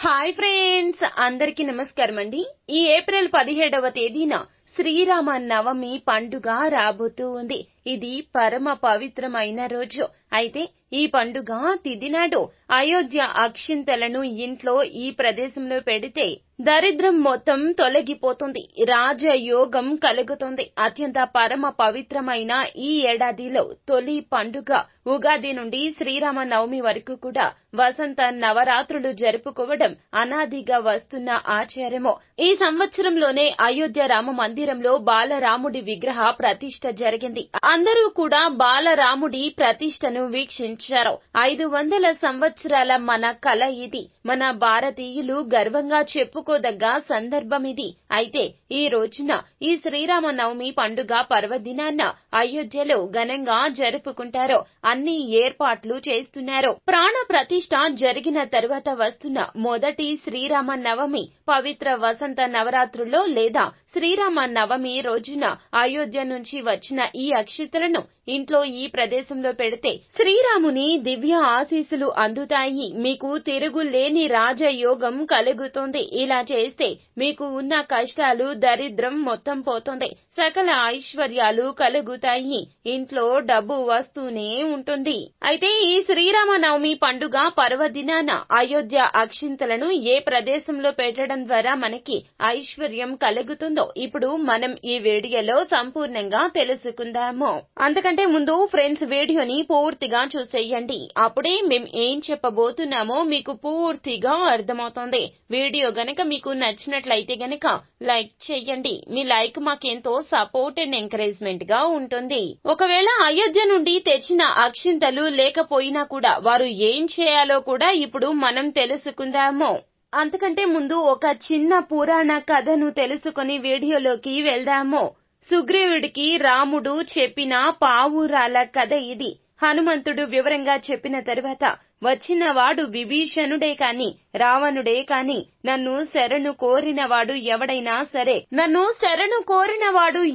Hi friends, అందరికీ నమస్కారం అండి. ఈ ఏప్రిల్ 17వ తేదీన శ్రీరామ నవమి పండుగ రాబోతూ ఉంది. ఇది పరమ పవిత్రమైన రోజు. అయితే ఈ పండుగ తిథి నాడు అయోధ్య అక్షింతలను ఇంట్లో ఈ ప్రదేశంలో పెడితే దరిద్రం మొత్తం తొలగిపోతుంది, రాజయోగం కలుగుతుంది. అత్యంత పరమ పవిత్రమైన ఈ ఏడాదిలో తొలి పండుగ ఉగాది నుండి శ్రీరామ నవమి వరకు కూడా వసంత నవరాత్రులు జరుపుకోవడం అనాదిగా వస్తున్న ఆచారము. ఈ సంవత్సరంలోనే అయోధ్య రామ మందిరంలో బాలరాముడి విగ్రహ ప్రతిష్ఠ జరిగింది. అందరూ కూడా బాలరాముడి ప్రతిష్టను వీక్షించారు. 500 సంవత్సరాల మన కళ ఇది. మన భారతీయులు గర్వంగా చెప్పుకోదగ్గ సందర్భం ఇది. అయితే ఈ రోజున ఈ శ్రీరామ నవమి పండుగ పర్వదినాన్న అయోధ్యలో ఘనంగా జరుపుకుంటారు. అన్ని ఏర్పాట్లు చేస్తున్నారు. ప్రాణ ప్రతిష్ఠ జరిగిన తరువాత వస్తున్న మొదటి శ్రీరామ నవమి పవిత్ర వసంత నవరాత్రుల్లో లేదా శ్రీరామ నవమి రోజున అయోధ్య నుంచి వచ్చిన ఈ అక్షింతలను ఇంట్లో ఈ ప్రదేశంలో పెడితే శ్రీరాముని దివ్య ఆశీస్సులు అందుతాయి. మీకు తిరుగులేని రాజయోగం కలుగుతుంది. ఇలా చేస్తే మీకు ఉన్న కష్టాలు, దరిద్రం మొత్తం పోతుంది. సకల ఐశ్వర్యాలు కలుగుతాయి. ఇంట్లో డబ్బు వస్తూనే ఉంటుంది. అయితే ఈ శ్రీరామ నవమి పండుగ పర్వదినాన అయోధ్య అక్షింతలను ఏ ప్రదేశంలో పెట్టడం ద్వారా మనకి ఐశ్వర్యం కలుగుతుందో ఇప్పుడు మనం ఈ వీడియోలో సంపూర్ణంగా తెలుసుకుందాము. అంతకంటే ముందు ఫ్రెండ్స్, వీడియోని పూర్తిగా చూసేయండి. అప్పుడే మేం ఏం చెప్పబోతున్నామో మీకు పూర్తిగా అర్థమవుతుంది. వీడియో గనక మీకు నచ్చినట్లయితే గనక లైక్ చేయండి. మీ లైక్ మాకెంతో సపోర్ట్ అండ్ ఎంకరేజ్మెంట్ గా ఉంటుంది. ఒకవేళ అయోధ్య నుండి తెచ్చిన అక్షింతలు లేకపోయినా కూడా వారు ఏం చేయాలో కూడా ఇప్పుడు మనం తెలుసుకుందాము. అంతకంటే ముందు ఒక చిన్న పురాణ కథను తెలుసుకొని వీడియోలోకి వెళ్దాము. సుగ్రీవుడికి రాముడు చెప్పిన పావురాల కథ ఇది. హనుమంతుడు వివరంగా చెప్పిన తరువాత వచ్చిన వాడు విభీషణుడే కాని రావణుడే కాని నన్ను శరణు కోరినవాడు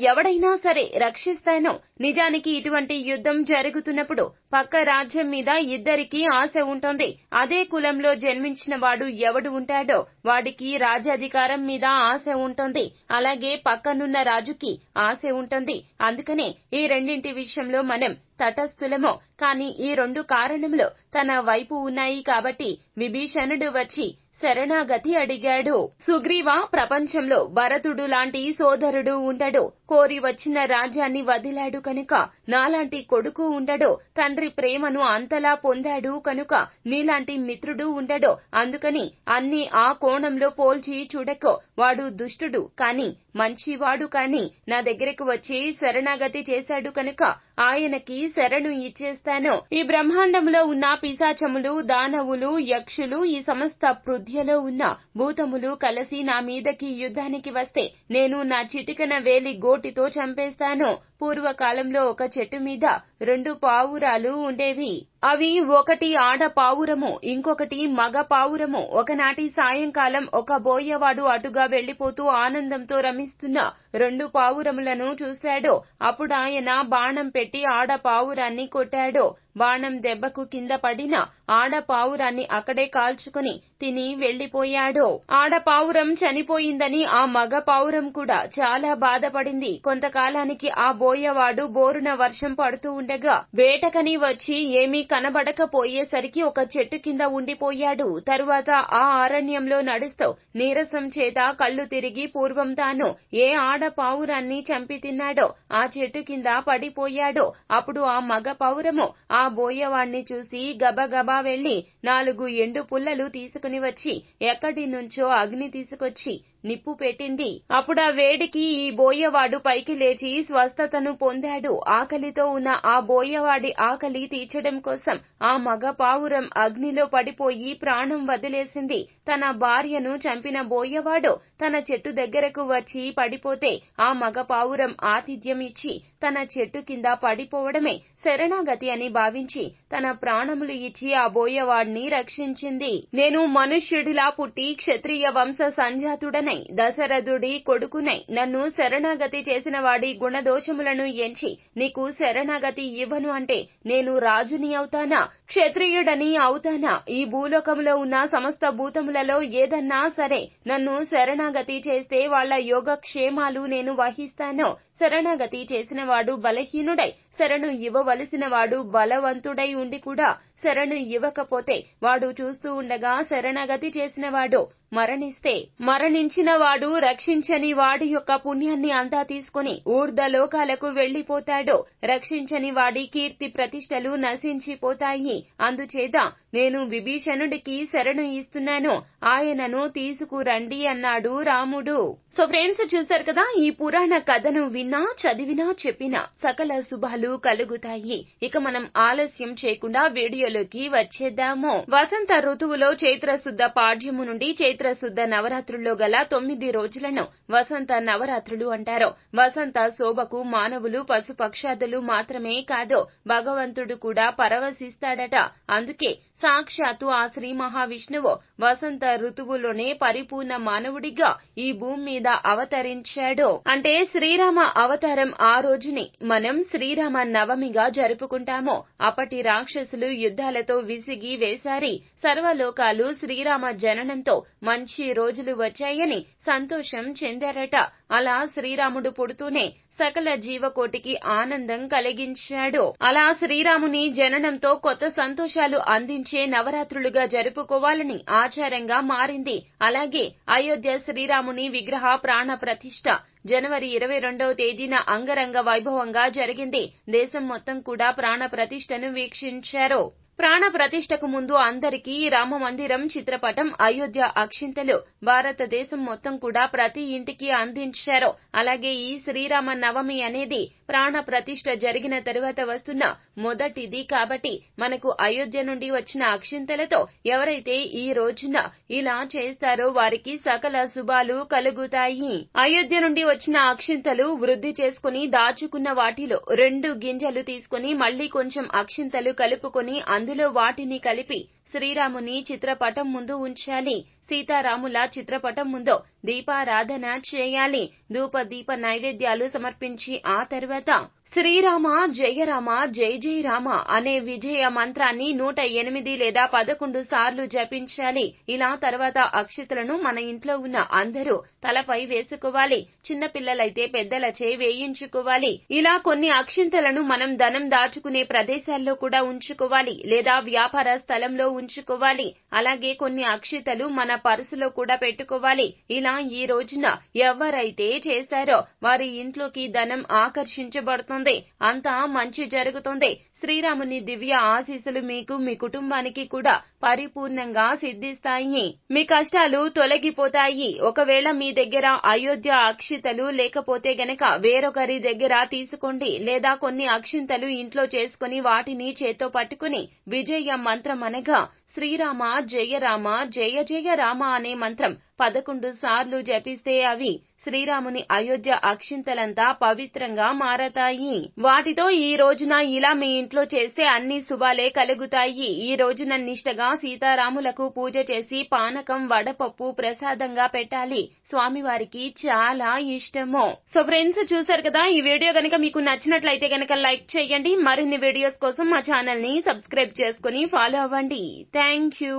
ఎవడైనా సరే రక్షిస్తాను. నిజానికి ఇటువంటి యుద్ధం జరుగుతున్నప్పుడు పక్క రాజ్యం మీద ఇద్దరికి ఆశ ఉంటుంది. అదే కులంలో జన్మించిన వాడు ఎవడు ఉంటాడో వాడికి రాజ్యాధికారం మీద ఆశ ఉంటుంది. అలాగే పక్కనున్న రాజుకి ఆశ ఉంటుంది. అందుకనే ఈ రెండింటి విషయంలో మనం తటస్థులము. కానీ ఈ రెండు కారణములు తన వైపు ఉన్నాయి కాబట్టి విభీషణుడు వచ్చి శరణాగతి అడిగాడు. సుగ్రీవ, ప్రపంచంలో భరతుడు లాంటి సోదరుడు ఉండడు. కోరి వచ్చిన రాజ్యాన్ని వదిలాడు కనుక నాలాంటి కొడుకు ఉండడు. తండ్రి ప్రేమను అంతలా పొందాడు కనుక నీలాంటి మిత్రుడు ఉండడు. అందుకని అన్ని ఆ కోణంలో పోల్చి చూడకో. వాడు దుష్టుడు కాని మంచివాడు కాని నా దగ్గరకు వచ్చి శరణాగతి చేశాడు కనుక ఆయనకి శరణు ఇచ్చేస్తాను. ఈ బ్రహ్మాండంలో ఉన్న పిశాచములు, దానవులు, యక్షులు, ఈ సమస్త పృథ్వీలో ఉన్న భూతములు కలిసి నా మీదకి యుద్ధానికి వస్తే నేను నా చిటికన వేలి గోటితో చంపేస్తాను. పూర్వకాలంలో ఒక చెట్టు మీద 2 పావురాలు ఉండేవి. అవి ఒకటి ఆడ పావురము, ఇంకొకటి మగ పావురము. ఒకనాటి సాయంకాలం ఒక బోయవాడు అటుగా వెళ్లిపోతూ ఆనందంతో రమిస్తున్న 2 పావురములను చూశాడు. అప్పుడు ఆయన బాణం పెట్టి ఆడ పావురాన్ని కొట్టాడు. బాణం దెబ్బకు కింద పడిన ఆడ పావురాన్ని అక్కడే కాల్చుకుని తిని వెళ్లిపోయాడు. ఆడ పావురం చనిపోయిందని ఆ మగ పావురం కూడా చాలా బాధపడింది. కొంతకాలానికి ఆ బోయవాడు బోరున వర్షం పడుతూ ఉండగా వేటకని వచ్చి ఏమీ కనబడకపోయేసరికి ఒక చెట్టు కింద ఉండిపోయాడు. తరువాత ఆ అరణ్యంలో నడుస్తూ నీరసం చేత కళ్ళు తిరిగి పూర్వం తాను ఏ ఆడ పావురాన్ని చంపి తిన్నాడో ఆ చెట్టు కింద పడిపోయాడు. అప్పుడు ఆ మగ పావురము ఆ బోయవాణ్ణి చూసి గబగబా వెళ్లి 4 ఎండు పుల్లలు తీసుకుని వచ్చి ఎక్కడి నుంచో అగ్ని తీసుకొచ్చి నిప్పు పెట్టింది. అప్పుడా వేడికి ఈ బోయవాడు పైకి లేచి స్వస్థతను పొందాడు. ఆకలితో ఉన్న ఆ బోయవాడి ఆకలి తీర్చడం కోసం ఆ మగ పావురం అగ్నిలో పడిపోయి ప్రాణం వదిలేసింది. తన భార్యను చంపిన బోయవాడు తన చెట్టు దగ్గరకు వచ్చి పడిపోతే ఆ మగ పావురం ఆతిథ్యం ఇచ్చి తన చెట్టు కింద పడిపోవడమే శరణాగతి అని భావించి తన ప్రాణములు ఇచ్చి ఆ బోయవాడిని రక్షించింది. నేను మనుష్యుడిలా పుట్టి క్షత్రియ వంశ సంజాతుడనై దశరథుడి కొడుకునై నన్ను శరణాగతి చేసిన వాడి గుణదోషములను ఎంచి నీకు శరణాగతి పెట్టి ఇవ్వను అంటే నేను రాజుని అవుతానా, క్షత్రియుడని అవుతానా? ఈ భూలోకంలో ఉన్న సమస్త భూతములలో ఏదన్నా సరే నన్ను శరణాగతి చేస్తే వాళ్ల యోగక్షేమాలు నేను వహిస్తాను. శరణాగతి చేసిన వాడు బలహీనుడై శరణు ఇవ్వవలసిన వాడు బలవంతుడై ఉండి కూడా శరణు ఇవ్వకపోతే వాడు చూస్తూ ఉండగా శరణాగతి చేసిన వాడు మరణిస్తే మరణించిన వాడు రక్షించని వాడి యొక్క పుణ్యాన్ని అంతా తీసుకుని ఊర్ధ్వలోకాలకు వెళ్లిపోతాడు. రక్షించని వాడి కీర్తి ప్రతిష్టలు నశించిపోతాయి. అందుచేత నేను విభీషణుడికి శరణు ఇస్తున్నాను, ఆయనను తీసుకురండి అన్నాడు రాముడు. సో ఫ్రెండ్స్, చూశారు కదా, ఈ పురాణ కథను విన్నా చదివినా చెప్పినా సకల శుభాలు కలుగుతాయి. ఇక మనం ఆలస్యం చేయకుండా వీడియోలోకి వచ్చేద్దాము. వసంత ఋతువులో చైత్రశుద్ధ పాడ్యము నుండి చైత్రశుద్ధ నవరాత్రుల్లో గల 9 రోజులను వసంత నవరాత్రులు అంటారు. వసంత శోభకు మానవులు పశుపక్షాదులు మాత్రమే కాదు, భగవంతుడు కూడా పరవశిస్తాడట. అందుకే సాక్షాత్తు ఆ శ్రీ మహావిష్ణువు వసంత ఋతువులోనే పరిపూర్ణ మానవుడిగా ఈ భూమి మీద అవతరించాడు. అంటే శ్రీరామ అవతారం ఆ రోజుని మనం శ్రీరామ నవమిగా జరుపుకుంటాము. అప్పటి రాక్షసులు యుద్ధాలతో విసిగి వేసారి సర్వలోకాలు శ్రీరామ జననంతో మంచి రోజులు వచ్చాయని సంతోషం చెందారట. అలా శ్రీరాముడు పుడుతూనే సకల జీవకోటికి ఆనందం కలిగించాడు. అలా శ్రీరాముని జననంతో కొత్త సంతోషాలు అందించే నవరాత్రులుగా జరుపుకోవాలని ఆచారంగా మారింది. అలాగే అయోధ్య శ్రీరాముని విగ్రహ ప్రాణ ప్రతిష్ఠ జనవరి 22వ తేదీన అంగరంగ వైభవంగా జరిగింది. దేశం మొత్తం కూడా ప్రాణ ప్రతిష్ఠను వీక్షించారు. ప్రాణ ప్రతిష్టకు ముందు అందరికీ రామ మందిరం చిత్రపటం, అయోధ్య అక్షింతలు భారతదేశం మొత్తం కూడా ప్రతి ఇంటికి అందించారు. అలాగే ఈ శ్రీరామ నవమి అనేది ప్రాణ ప్రతిష్ఠ జరిగిన తరువాత వస్తున్న మొదటిది కాబట్టి మనకు అయోధ్య నుండి వచ్చిన అక్షింతలతో ఎవరైతే ఈ రోజున ఇలా చేస్తారో వారికి సకల శుభాలు కలుగుతాయి. అయోధ్య నుండి వచ్చిన అక్షింతలు వృద్ధి చేసుకుని దాచుకున్న వాటిలో 2 గింజలు తీసుకుని మళ్లీ కొంచెం అక్షింతలు కలుపుకొని అందులో వాటిని కలిపి శ్రీరాముని చిత్రపటం ముందు ఉంచాలి. సీతారాముల చిత్రపటం ముందు దీపారాధన చేయాలి. ధూప దీప నైవేద్యాలు సమర్పించి ఆ తర్వాత శ్రీరామ జయ రామ జయ జయ రామ అనే విజయ మంత్రాన్ని 108 లేదా 11 సార్లు జపించాలి. ఇలా తర్వాత అక్షతలను మన ఇంట్లో ఉన్న అందరూ తలపై వేసుకోవాలి. చిన్న పిల్లలైతే పెద్దలచే వేయించుకోవాలి. ఇలా కొన్ని అక్షింతలను మనం ధనం దాచుకునే ప్రదేశాల్లో కూడా ఉంచుకోవాలి లేదా వ్యాపార స్థలంలో ఉంచుకోవాలి. అలాగే కొన్ని అక్షింతలు మన పర్సులో కూడా పెట్టుకోవాలి. ఇలా ఈ రోజున ఎవరైతే చేస్తారో వారి ఇంట్లోకి ధనం ఆకర్షించబడుతుంది, అంతా మంచి జరుగుతుంది. శ్రీరాముని దివ్య ఆశీస్సులు మీకు మీ కుటుంబానికి కూడా పరిపూర్ణంగా సిద్ధిస్తాయి. మీ కష్టాలు తొలగిపోతాయి. ఒకవేళ మీ దగ్గర అయోధ్య అక్షింతలు లేకపోతే గనక వేరొకరి దగ్గర తీసుకోండి లేదా కొన్ని అక్షింతలు ఇంట్లో చేసుకుని వాటిని చేత్తో పట్టుకుని విజయ మంత్రం అనగా శ్రీరామ జయ రామ జయ జయ రామ అనే మంత్రం 11 సార్లు జపిస్తే అవి శ్రీరాముని అయోధ్య అక్షింతలంతా పవిత్రంగా మారతాయి. వాటితో ఈ రోజున ఇలా మీ ఇంట్లో చేస్తే అన్ని శుభాలే కలుగుతాయి. ఈ రోజున నిష్టగా సీతారాములకు పూజ చేసి పానకం వడపప్పు ప్రసాదంగా పెట్టాలి. స్వామివారికి చాలా ఇష్టము. సో ఫ్రెండ్స్, చూసారు కదా, ఈ వీడియో గనక మీకు నచ్చినట్లయితే గనక లైక్ చేయండి. మరిన్ని వీడియోస్ కోసం మా ఛానల్ ని సబ్స్క్రైబ్ చేసుకుని ఫాలో అవ్వండి. Thank you.